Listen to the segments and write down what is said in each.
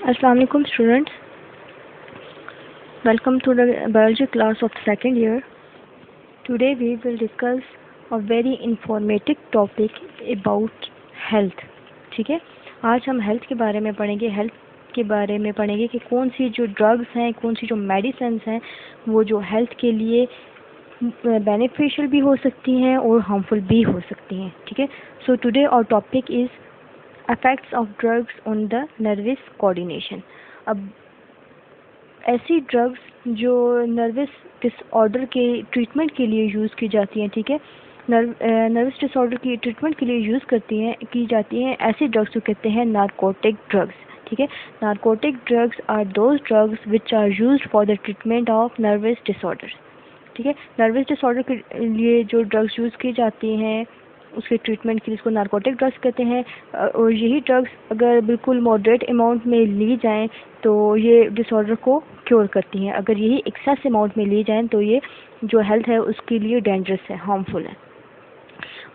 Assalamu alaikum students. Welcome to the biology class of the second year. Today we will discuss a very informative topic about health. ठीक है, आज हम health के बारे में पढ़ेंगे। हेल्थ के बारे में पढ़ेंगे कि कौन सी जो ड्रग्स हैं, कौन सी जो मेडिसिन हैं, वो जो हेल्थ के लिए बेनिफिशियल भी हो सकती हैं और हार्मफुल भी हो सकती हैं। ठीक है, so today our topic is effects of drugs on the nervous coordination. अब ऐसी ड्रग्स जो नर्वस डिसऑर्डर के ट्रीटमेंट के लिए यूज़ की जाती हैं, ठीक है, नर्वस डिसऑर्डर की ट्रीटमेंट के लिए यूज़ की जाती हैं ऐसी ड्रग्स को कहते हैं नारकोटिक ड्रग्स। ठीक है, narcotic drugs are those drugs which are used for the treatment of nervous disorder. ठीक है, नर्वस डिसऑर्डर के लिए जो ड्रग्स यूज़ की जाती हैं उसके ट्रीटमेंट के लिए इसको नारकोटिक ड्रग्स कहते हैं। और यही ड्रग्स अगर बिल्कुल मॉडरेट अमाउंट में ली जाएं तो ये डिसऑर्डर को क्योर करती हैं। अगर यही एक्सेस अमाउंट में ली जाएं तो ये जो हेल्थ है उसके लिए डेंजरस है, हार्मफुल है।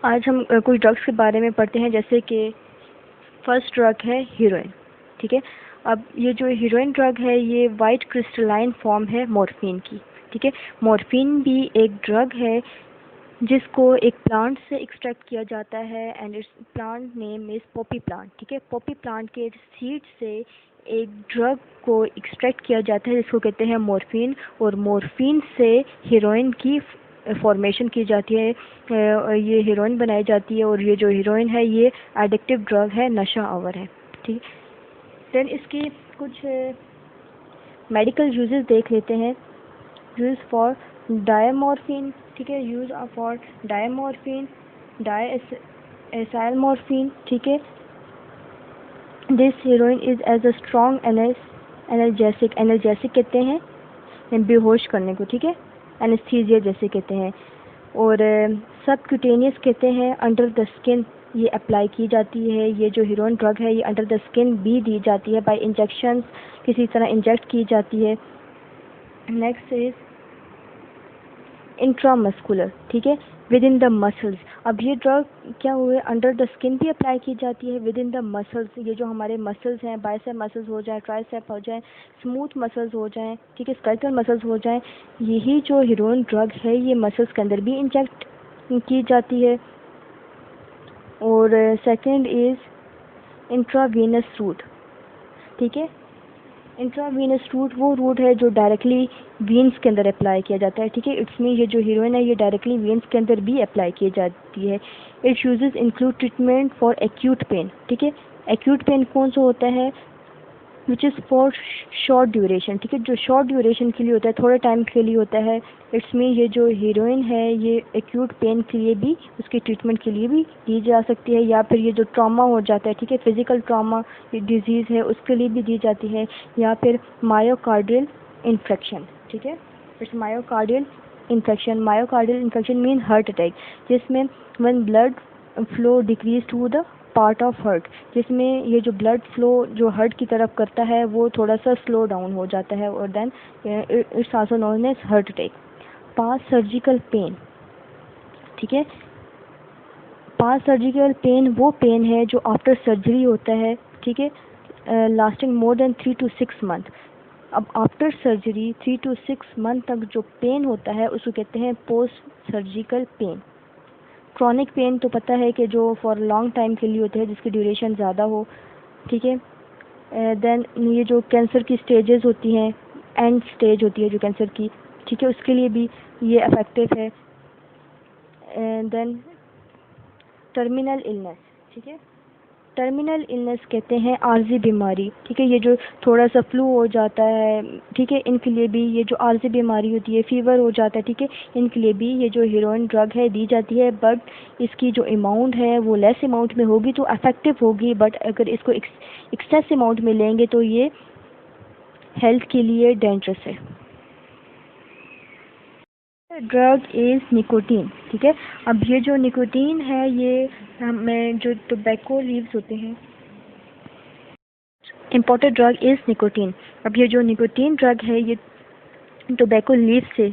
आज हम कुछ ड्रग्स के बारे में पढ़ते हैं, जैसे कि फर्स्ट ड्रग है हीरोइन। ठीक है, अब ये जो हीरोइन ड्रग है ये वाइट क्रिस्टलाइन फॉर्म है मॉर्फिन की। ठीक है, मॉर्फिन भी एक ड्रग है जिसको एक प्लांट से एक्सट्रैक्ट किया जाता है and it's plant name is Poppy plant. ठीक है, पॉपी प्लांट के सीड से एक ड्रग को एक्सट्रैक्ट किया जाता है जिसको कहते हैं मॉर्फिन, और मॉर्फिन से हीरोइन की फॉर्मेशन की जाती है। ये हीरोइन बनाई जाती है और ये जो हीरोइन है ये एडिक्टिव ड्रग है, नशा आवर है। ठीक, देन इसकी कुछ मेडिकल यूजेस देख लेते हैं। यूज फॉर डायमॉर्फिन, ठीक है, यूज फॉर डायमॉर्फिन, डायएसाइलमॉर्फिन। ठीक है, this heroin is as a strong analgesic कहते हैं बेहोश करने को। ठीक है, एनेस्थीसिया जैसे कहते हैं। और सबक्यूटेनियस कहते हैं, अंडर द स्किन ये अप्लाई की जाती है। ये जो हीरोइन ड्रग है ये अंडर द स्किन भी दी जाती है, बाय इंजेक्शन किसी तरह इंजेक्ट की जाती है। नेक्स्ट इज इंट्रामस्कुलर, ठीक है, विद इन द मसल्स। अब ये ड्रग क्या हुए, अंडर द स्किन भी अप्लाई की जाती है, विद इन द मसल्स। ये जो हमारे मसल्स हैं, बाइसेप मसल्स हो जाए, ट्राइसेप हो जाए, स्मूथ मसल्स हो जाएं, ठीक है, स्केलेटल मसल्स हो जाएं, यही जो हीरोइन ड्रग है ये मसल्स के अंदर भी इंजेक्ट की जाती है। और सेकंड इज इंट्रावीनस रूट। ठीक है, इंट्रावीनस रूट वो रूट है जो डायरेक्टली वीन्स के अंदर अप्लाई किया जाता है। ठीक है, इट्स मीन ये जो हीरोइन है ये डायरेक्टली वीन्स के अंदर भी अप्लाई की जाती है। It uses include treatment for acute pain. ठीक है, एक्यूट पेन कौन सा होता है, which is for short duration. ठीक है, जो शॉर्ट ड्यूरेशन के लिए होता है, थोड़े टाइम के लिए होता है। इट्स मीन ये जो हीरोइन है ये एक्यूट पेन के लिए भी, उसके ट्रीटमेंट के लिए भी दी जा सकती है, या फिर ये जो ट्रॉमा हो जाता है, ठीक है, फिजिकल ट्रॉमा डिजीज़ है उसके लिए भी दी जाती है, या फिर मायोकार्डियल इन्फेक्शन। ठीक है, it's myocardial infection mean heart attack, जिसमें one blood flow decrease to the part of heart, जिसमें ये जो ब्लड फ्लो जो हार्ट की तरफ करता है वो थोड़ा सा स्लो डाउन हो जाता है, और then it's also known as heart attack. Past surgical pain, ठीक है, पास्ट सर्जिकल पेन वो पेन है जो आफ्टर सर्जरी होता है, ठीक है, lasting more than 3 to 6 month. अब आफ्टर सर्जरी 3 to 6 मंथ तक जो पेन होता है उसको कहते हैं post surgical pain. Chronic pain तो पता है कि जो फॉर लॉन्ग टाइम के लिए होते हैं, जिसकी ड्यूरेशन ज़्यादा हो। ठीक है, देन ये जो कैंसर की स्टेजेस होती हैं, एंड स्टेज होती है जो कैंसर की, ठीक है, उसके लिए भी ये इफेक्टिव है। देन टर्मिनल इलनेस, ठीक है, टर्मिनल इलनेस कहते हैं आर्जी बीमारी। ठीक है, ये जो थोड़ा सा फ्लू हो जाता है, ठीक है, इनके लिए भी ये जो आर्जी बीमारी होती है, फीवर हो जाता है, ठीक है, इनके लिए भी ये जो हीरोइन ड्रग है दी जाती है। बट इसकी जो अमाउंट है वो लेस अमाउंट में होगी तो इफेक्टिव होगी, बट अगर इसको एक्सेस अमाउंट में लेंगे तो ये हेल्थ के लिए डेंजरस है। Drug is nicotine. ठीक है, अब ये जो निकोटीन है ये हमें जो टोबैको लीव्स होते हैं, इम्पोर्टेड ड्रग इज़ निकोटीन। अब ये जो निकोटीन ड्रग है ये टोबैको लीफ से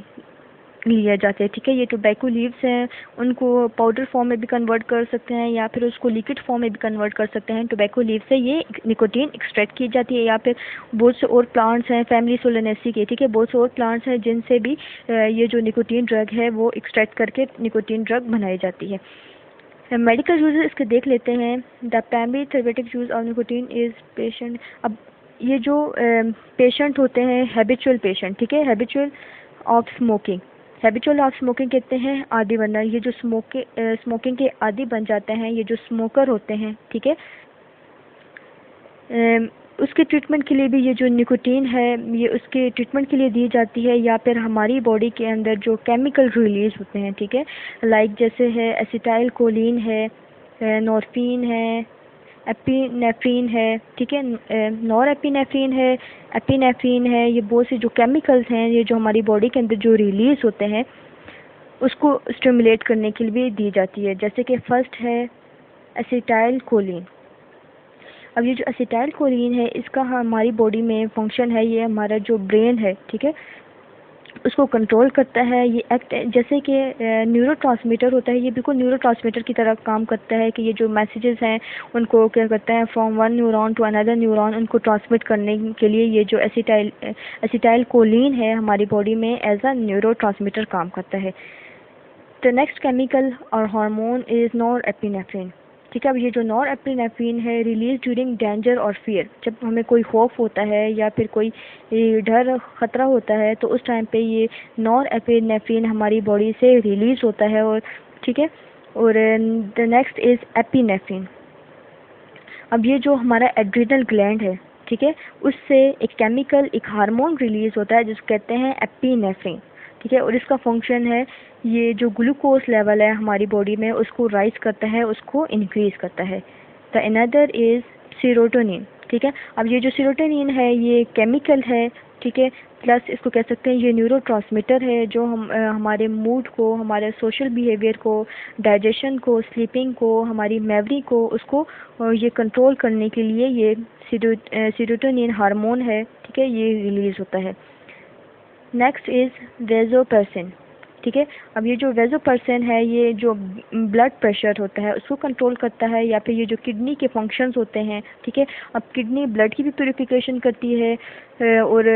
लिया जाता है, ठीक है। ये टोबैको लीव्स हैं, उनको पाउडर फॉर्म में भी कन्वर्ट कर सकते हैं या फिर उसको लिक्विड फॉर्म में भी कन्वर्ट कर सकते हैं। टोबैको लीव से ये निकोटीन एक्सट्रैक्ट की जाती है, या फिर बहुत से और प्लांट्स हैं फैमिली सोलेनेसी के, ठीक है। बहुत से और प्लांट्स हैं जिनसे भी ये जो निकोटीन ड्रग है वो एक्सट्रैक्ट करके निकोटीन ड्रग बनाई जाती है। मेडिकल यूज इसके देख लेते हैं। The primary therapeutic use of nicotine is patient. अब ये जो पेशेंट होते हैं हैबिचुअल पेशेंट, ठीक है, habitual of smoking, habitual of smoking कहते हैं आदी बनना। ये जो स्मोकिंग के आदी बन जाते हैं, ये जो स्मोकर होते हैं, ठीक है, उसके ट्रीटमेंट के लिए भी ये जो निकोटीन है ये उसके ट्रीटमेंट के लिए दी जाती है, या फिर हमारी बॉडी के अंदर जो केमिकल रिलीज होते हैं, ठीक है, लाइक जैसे है एसिटाइल कोलिन है, नॉर्फिन है, एपिनेफ्रीन है, ठीक है, नॉर एपिनेफ्रीन है, एपिनेफ्रीन है। ये बहुत से जो केमिकल्स हैं ये जो हमारी बॉडी के अंदर जो रिलीज होते हैं उसको स्टिमुलेट करने के लिए भी दी जाती है। जैसे कि फर्स्ट है एसिटाइल कोलिन। अब ये जो एसिटाइल कोलिन है इसका हमारी बॉडी में फंक्शन है, ये हमारा जो ब्रेन है, ठीक है, उसको कंट्रोल करता है। ये एक्ट जैसे कि न्यूरोट्रांसमीटर होता है, ये बिल्कुल न्यूरोट्रांसमीटर की तरह काम करता है कि ये जो मैसेजेस हैं उनको क्या करता है from one neuron to another neuron उनको ट्रांसमिट करने के लिए ये जो एसिटाइल कोलिन है हमारी बॉडी में एज अ न्यूरोट्रांसमीटर काम करता है। द नेक्स्ट केमिकल और हार्मोन इज नॉरएपिनेफ्रिन, ठीक है। अब ये जो नॉरएपिनेफ्रिन है रिलीज ड्यूरिंग डेंजर और फियर, जब हमें कोई खौफ होता है या फिर कोई डर खतरा होता है तो उस टाइम पे ये नॉरएपिनेफ्रिन हमारी बॉडी से रिलीज होता है, और ठीक है। और द नेक्स्ट इज एपिनेफ्रिन। अब ये जो हमारा एड्रिनल ग्लैंड है, ठीक है, उससे एक केमिकल एक हार्मोन रिलीज होता है जिसको कहते हैं एपिनेफ्रिन, ठीक है। और इसका फंक्शन है ये जो ग्लूकोज लेवल है हमारी बॉडी में उसको राइज करता है, उसको इंक्रीज करता है। द अनदर इज सीरोटोनिन, ठीक है। अब ये जो सीरोटोनिन है ये केमिकल है, ठीक है, प्लस इसको कह सकते हैं ये न्यूरोट्रांसमीटर है जो हमारे मूड को, हमारे सोशल बिहेवियर को, डाइजेशन को, स्लीपिंग को, हमारी मेमोरी को, उसको ये कंट्रोल करने के लिए ये सीरोटोनिन हार्मोन है, ठीक है, ये रिलीज होता है। नेक्स्ट इज वेजोपर्सिन, ठीक है। अब ये जो वेजोपर्सिन है ये जो ब्लड प्रेशर होता है उसको कंट्रोल करता है, या फिर ये जो किडनी के फंक्शंस होते हैं, ठीक है। अब किडनी ब्लड की भी प्यूरिफिकेशन करती है और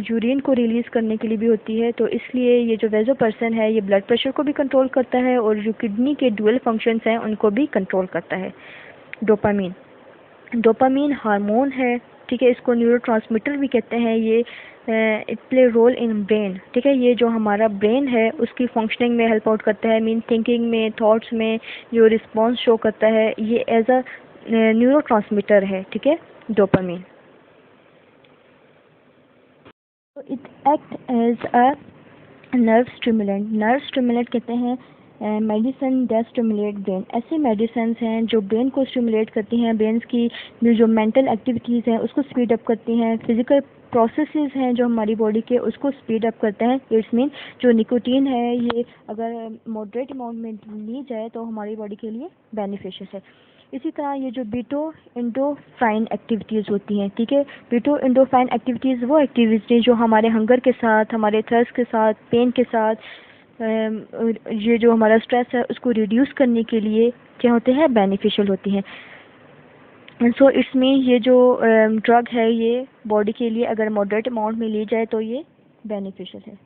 यूरिन को रिलीज़ करने के लिए भी होती है, तो इसलिए ये जो वेजोपर्सिन है ये ब्लड प्रेशर को भी कंट्रोल करता है और जो किडनी के डुअल फंक्शंस हैं उनको भी कंट्रोल करता है। डोपामीन, डोपामीन हार्मोन है, ठीक है, इसको न्यूरोट्रांसमीटर भी कहते हैं। ये it play role in brain, ठीक है, ये जो हमारा ब्रेन है उसकी फंक्शनिंग में हेल्प आउट करता है, मीन थिंकिंग में, थॉट्स में जो रिस्पॉन्स शो करता है ये एज अ न्यूरोट्रांसमीटर है, ठीक है, डोपामीन। तो it act as a nerve stimulant, nerve stimulant कहते हैं मेडिसिन दैट स्टिमुलेट ब्रेन। ऐसे मेडिसिन हैं जो ब्रेन को स्टिमुलेट करती हैं, ब्रेन की जो मेंटल एक्टिविटीज़ हैं उसको स्पीड अप करती हैं, फिजिकल प्रोसेसेस हैं जो हमारी बॉडी के उसको स्पीड अप करते हैं। इट्स मीन जो निकोटीन है ये अगर मॉडरेट अमाउंट में ली जाए तो हमारी बॉडी के लिए बेनिफिशियल है। इसी तरह ये जो बीटो इंडोफाइन एक्टिविटीज़ होती हैं, ठीक है, बीटो इंडोफाइन एक्टिविटीज़ वो एक्टिविटीज़ जो हमारे हंगर के साथ, हमारे थर्स्ट के साथ, पेन के साथ, ये जो हमारा स्ट्रेस है उसको रिड्यूस करने के लिए क्या होते हैं, बेनिफिशियल होती हैं। सो इट्स मीन ये जो ड्रग है ये बॉडी के लिए अगर मॉडरेट अमाउंट में ली जाए तो ये बेनिफिशियल है।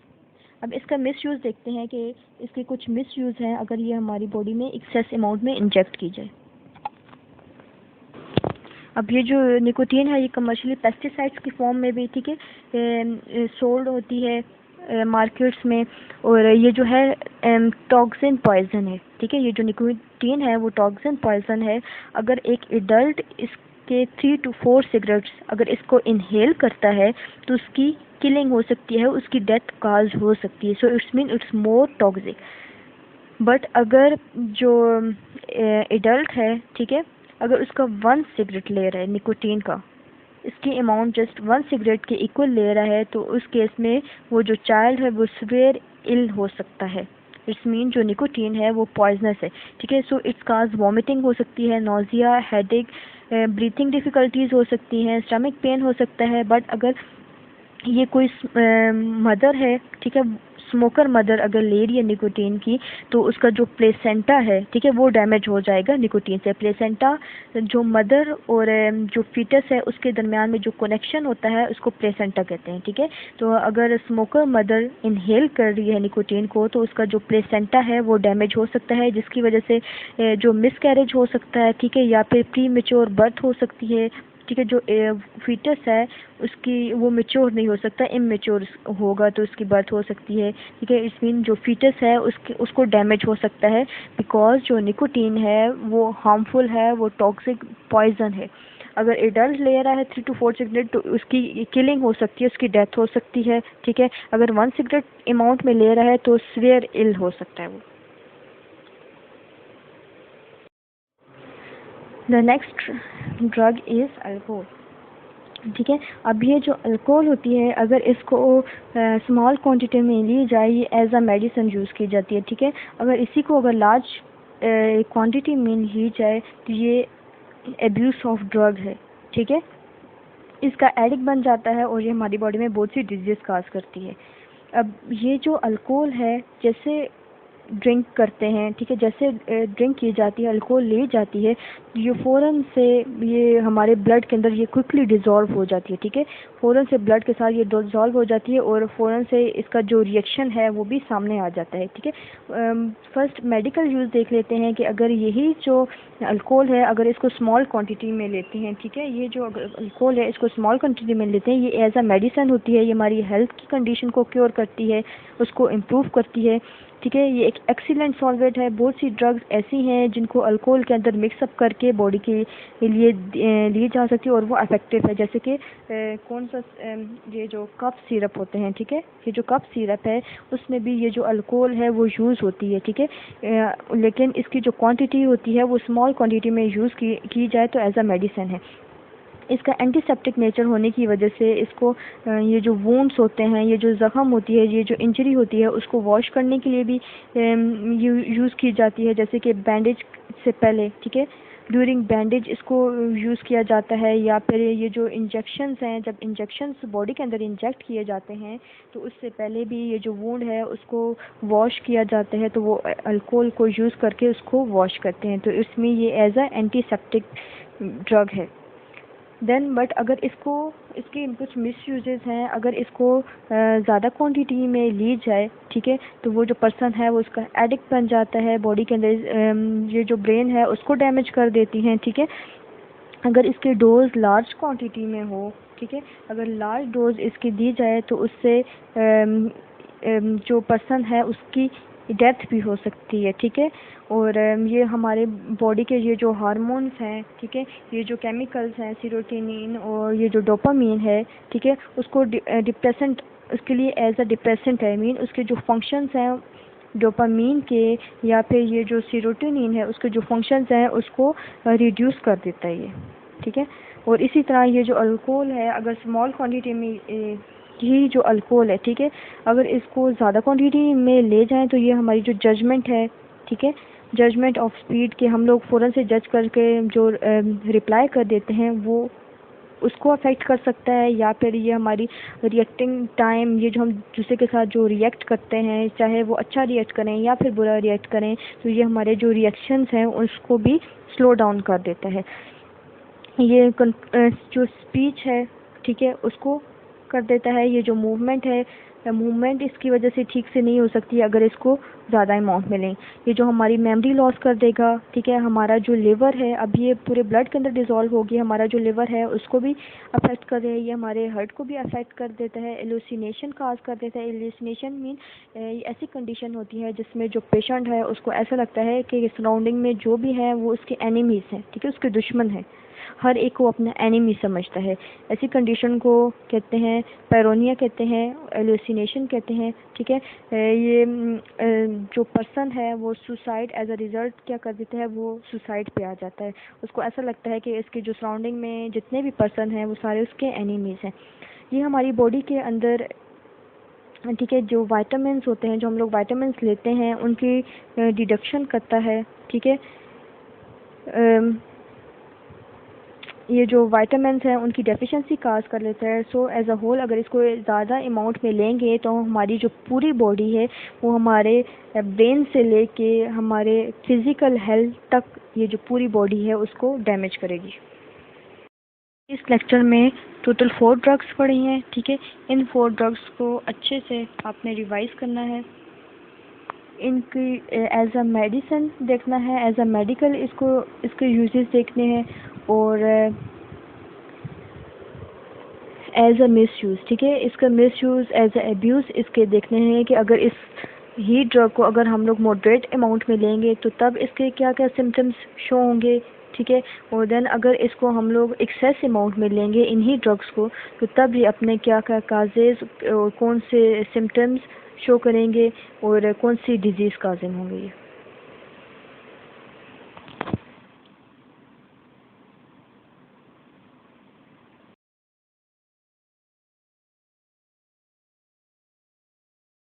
अब इसका मिस यूज़ देखते हैं कि इसके कुछ मिस यूज़ हैं अगर ये हमारी बॉडी में एक्सेस अमाउंट में इंजेक्ट की जाए। अब ये जो निकोटीन है ये कमर्शियली पेस्टिसाइड्स की फॉर्म में भी, ठीक है, सोल्ड होती है मार्केट्स में, और ये जो है टॉक्सिन पॉइजन है, ठीक है। ये जो निकोटीन है वो टॉक्सिन पॉइजन है। अगर एक एडल्ट इसके 3 to 4 सिगरेट्स अगर इसको इनहेल करता है तो उसकी किलिंग हो सकती है, उसकी डेथ काज हो सकती है। So it's mean it's more toxic. But अगर जो एडल्ट है, ठीक है, अगर उसका 1 सिगरेट ले रहा है निकोटीन का, इसकी अमाउंट जस्ट 1 सिगरेट के इक्वल ले रहा है, तो उस केस में वो जो चाइल्ड है वो सीवियर इल हो सकता है। इट्स मीन जो निकोटीन है वो पॉइजनस है, ठीक है। सो इट्स काज वॉमिटिंग हो सकती है, नोजिया, हेडेक, ब्रीथिंग डिफ़िकल्टीज़ हो सकती हैं, स्टमक पेन हो सकता है। बट अगर ये कोई मदर है, ठीक है, स्मोकर मदर अगर ले रही है निकोटीन की तो उसका जो प्लेसेंटा है, ठीक है, वो डैमेज हो जाएगा निकोटीन से। प्लेसेंटा जो मदर और जो फीटस है उसके दरमियान में जो कनेक्शन होता है उसको प्लेसेंटा कहते हैं, ठीक है। तो अगर स्मोकर मदर इनहेल कर रही है निकोटीन को तो उसका जो प्लेसेंटा है वो डैमेज हो सकता है, जिसकी वजह से जो मिसकैरेज हो सकता है, ठीक है, या फिर प्री मेच्योर बर्थ हो सकती है, ठीक है। जो फीटस है उसकी वो मेच्योर नहीं हो सकता, इमेच्योर होगा तो उसकी बर्थ हो सकती है, ठीक है। इस मीन जो फीटस है उसको डैमेज हो सकता है, बिकॉज जो निकोटीन है वो हार्मफुल है, वो टॉक्सिक पॉइजन है। अगर एडल्ट ले रहा है 3 to 4 सिगरेट तो उसकी किलिंग हो सकती है, उसकी डेथ हो सकती है, ठीक है। अगर 1 सिगरेट अमाउंट में ले रहा है तो सीवियर इल हो सकता है वो। The next drug is alcohol, ठीक है। अब ये जो अल्कोहल होती है अगर इसको स्मॉल क्वांटिटी में ली जाए ये एज अ मेडिसिन यूज़ की जाती है, ठीक है। अगर इसी को अगर लार्ज क्वांटिटी में ली जाए तो ये एब्यूज़ ऑफ ड्रग है, ठीक है। इसका एडिक्ट बन जाता है और ये हमारी बॉडी में बहुत सी डिजीज़ काज करती है। अब ये जो अल्कोहल है जैसे ड्रिंक करते हैं, ठीक है, जैसे ड्रिंक की जाती है, अल्कोहल ली जाती है, ये फ़ौरन से ये हमारे ब्लड के अंदर ये क्विकली डिज़ोल्व हो जाती है, ठीक है। फ़ौरन से ब्लड के साथ ये डिज़ोल्व हो जाती है और फ़ौरन से इसका जो रिएक्शन है वो भी सामने आ जाता है, ठीक है। फर्स्ट मेडिकल यूज़ देख लेते हैं कि अगर यही जो अल्कोहल है अगर इसको स्मॉल क्वांटिटी में लेते हैं, ठीक है, ये जो अल्कोहल है इसको स्मॉल क्वांटिटी में लेते हैं, ये एज अ मेडिसिन होती है, ये हमारी हेल्थ की कंडीशन को क्योर करती है, उसको इम्प्रूव करती है, ठीक है। ये एक एक्सीलेंट सॉल्वेंट है। बहुत सी ड्रग्स ऐसी हैं जिनको अल्कोहल के अंदर मिक्सअप करके बॉडी के लिए ली जा सकती है और वो इफेक्टिव है, जैसे कि कौन सा ये जो कफ सिरप होते हैं, ठीक है, ये जो कफ सिरप है उसमें भी ये जो अल्कोहल है वो यूज़ होती है, ठीक है। लेकिन इसकी जो क्वांटिटी होती है वो स्मॉल क्वांटिटी में यूज़ की जाए तो एज अ मेडिसिन है। इसका एंटीसेप्टिक नेचर होने की वजह से इसको ये जो वुंड्स होते हैं, ये जो ज़ख़म होती है, ये जो इंजरी होती है उसको वॉश करने के लिए भी यूज़ की जाती है, जैसे कि बैंडेज से पहले, ठीक है, ड्यूरिंग बैंडेज इसको यूज़ किया जाता है। या फिर ये जो इंजेक्शंस हैं, जब इंजेक्शंस बॉडी के अंदर इंजेक्ट किए जाते हैं तो उससे पहले भी ये जो वुंड है उसको वॉश किया जाता है, तो वो अल्कोहल को यूज़ करके उसको वॉश करते हैं, तो इसमें ये एज अ एंटीसेप्टिक ड्रग है। देन बट अगर इसको इसके कुछ मिस यूजेस हैं, अगर इसको ज़्यादा क्वांटिटी में ली जाए, ठीक है, तो वो जो पर्सन है वो उसका एडिक्ट बन जाता है, बॉडी के अंदर ये जो ब्रेन है उसको डैमेज कर देती हैं, ठीक है। अगर इसकी डोज लार्ज क्वांटिटी में हो, ठीक है, अगर लार्ज डोज इसकी दी जाए तो उससे जो पर्सन है उसकी डेथ भी हो सकती है, ठीक है। और ये हमारे बॉडी के ये जो हार्मोन्स हैं, ठीक है, ये जो केमिकल्स हैं सीरोटोनिन और ये जो डोपामीन है, ठीक है, उसको डिप्रेसेंट उसके लिए एज अ डिप्रेसेंट है, मीन उसके जो फंक्शंस हैं डोपामीन के या फिर ये जो सीरोटोनिन है उसके जो फंक्शंस हैं उसको रिड्यूस कर देता है ये, ठीक है। और इसी तरह ये जो अल्कोहल है अगर स्मॉल क्वांटिटी में ये जो अल्कोहल है, ठीक है, अगर इसको ज़्यादा क्वांटिटी में ले जाएं तो ये हमारी जो जजमेंट है, ठीक है, जजमेंट ऑफ स्पीड के हम लोग फ़ौरन से जज करके जो रिप्लाई कर देते हैं वो उसको अफेक्ट कर सकता है। या फिर ये हमारी रिएक्टिंग टाइम, ये जो हम दूसरे के साथ जो रिएक्ट करते हैं चाहे वो अच्छा रिएक्ट करें या फिर बुरा रिएक्ट करें तो ये हमारे जो रिएक्शंस हैं उसको भी स्लो डाउन कर देता है। ये जो स्पीच है, ठीक है, उसको कर देता है। ये जो मूवमेंट है, मूवमेंट इसकी वजह से ठीक से नहीं हो सकती अगर इसको ज़्यादा अमाउंट में लें। ये जो हमारी मेमोरी लॉस कर देगा, ठीक है, हमारा जो लिवर है अब ये पूरे ब्लड के अंदर डिज़ोल्व होगी, हमारा जो लिवर है उसको भी अफेक्ट कर रहा है, ये हमारे हार्ट को भी अफेक्ट कर देता है, एलुसिनेशन काज कर देता है। एलुसिनेशन मीन ऐसी कंडीशन होती है जिसमें जो पेशेंट है उसको ऐसा लगता है कि सराउंडिंग में जो भी है वो उसके एनिमीज़ हैं, ठीक है, उसके दुश्मन हैं, हर एक को अपना एनिमी समझता है। ऐसी कंडीशन को कहते हैं पैरोनिया कहते हैं, एलुसिनेशन कहते हैं, ठीक है। ये जो पर्सन है वो सुसाइड एज अ रिज़ल्ट क्या कर देता है, वो सुसाइड पे आ जाता है। उसको ऐसा लगता है कि इसके जो सराउंडिंग में जितने भी पर्सन हैं वो सारे उसके एनिमीज़ हैं। ये हमारी बॉडी के अंदर, ठीक है, जो वाइटामिन्स होते हैं, जो हम लोग वाइटामिन्स लेते हैं उनकी डिडक्शन करता है, ठीक है। ये जो वाइटामिन्स हैं उनकी डेफिशिएंसी काज कर लेता है। सो एज अ होल अगर इसको ज़्यादा अमाउंट में लेंगे तो हमारी जो पूरी बॉडी है वो हमारे ब्रेन से लेके हमारे फिज़िकल हेल्थ तक ये जो पूरी बॉडी है उसको डैमेज करेगी। इस लेक्चर में टोटल 4 ड्रग्स पढ़ी हैं, ठीक है। इन 4 ड्रग्स को अच्छे से आपने रिवाइज करना है, इनकी एज अ मेडिसिन देखना है, एज अ मेडिकल इसके यूजेस देखने हैं, और एज अ मिस यूज़, ठीक है। इसका misuse as a abuse इसके देखने हैं कि अगर इस ही ड्रग को अगर हम लोग मॉडरेट अमाउंट में लेंगे तो तब इसके क्या क्या सिम्टम्स शो होंगे, ठीक है। और देन अगर इसको हम लोग एक्सेस अमाउंट में लेंगे इन्हीं ड्रग्स को तो तब ये अपने क्या क्या काजेज़ और कौन से सिम्टम्स शो करेंगे और कौन सी डिजीज़ काजिम होंगे ये।